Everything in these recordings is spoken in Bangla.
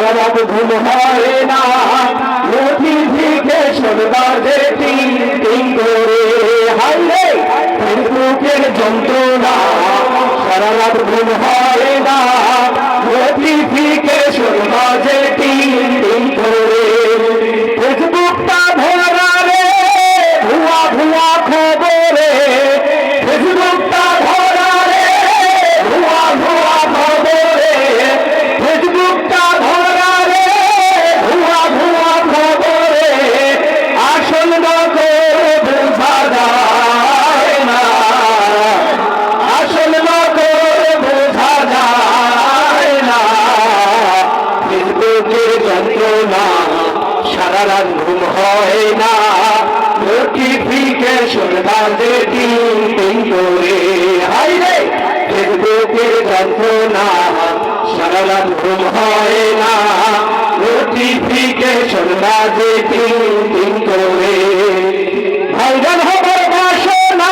সারা রাত ঘুম হয় না, নোটিফিকেশন বাজে টিং টিং করে। হাই রে ফেসবুকের যন্ত্রণা, সারা রাত ঘুম হয় না, নোটিফিকেশন বাজে টিং টিং করে। ফেসবুকটা ভরা রে ভুয়া ভুয়া খবরে, ফেসবুকটা ভরা রে ভুয়া ভুয়া খবরে, ফেসবুকটা ভরা রে ভুয়া ভুয়া খবরে। আসল নকল বোঝা যায় না, আসল নকল বোঝা যায় না। ফেসবুকের যন্ত্রণা, সারা রাত ঘুম হয় না, নোটিফিকেশন বাজে টিং টিং করে। হাই রে ফেসবুকের যন্ত্রণা, সারা রাত ঘুম হয় না, নোটিফিকেশন বাজে টিং টিং করে। ভাইরাল হবার বাসনা,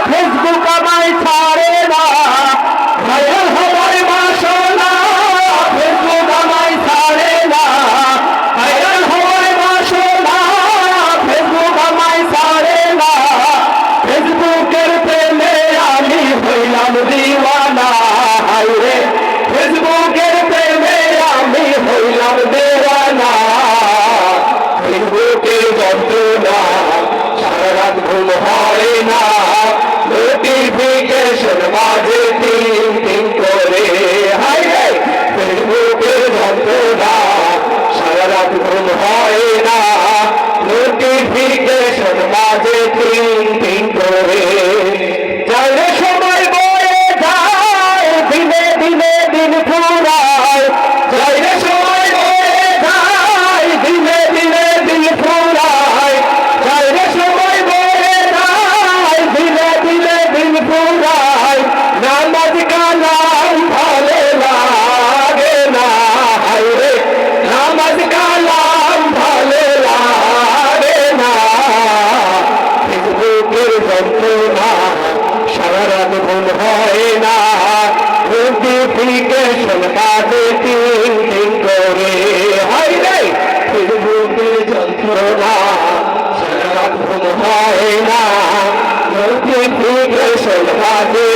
ফেসবুক আমায় ছাড়ে না, ভাইরাল হবার বাসনা, ফেসবুক আমায় ছাড়ে না, ভাইরাল হবার বাসনা, ফেসবুক আমায় ছাড়ে না। ফেসবুকের প্রেমে আমি হইলাম দিওয়ানা, হাই রে ফেসবুকের প্রেমে আমি হইলাম দেওয়ানা। ফেসবুকের যন্ত্রণা, সারা রাত ঘুম হয় না, নোটিফিকেশন বাজে টিং টিং করে। হাই রে ফেসবুকের যন্ত্রণা, সারা রাত ঘুম হয় না, নোটিফিকেশন বাজে টিং টিং করে। যাইরে সময় বয়ে যায়, দিনে দিনে দিন ফুরায়, যাইরে সময় বয়ে যায়, দিনে দিনে দিন ফুরায়, যাইরে সময় বয়ে যায়, দিনে দিনে দিন ফুরায়। নামাজ কালাম ভালো লাগে না, হাই রে নামাজ কালাম ভালো লাগে না। ফেসবুকের যন্ত্রণা, সারা রাত ঘুম হয় না, নোটিফিকেশন বাজে টিং টিং করে। হাই রে ফেসবুকের যন্ত্রণা, সারা রাত ঘুম হয় না, নোটিফিকেশন বাজে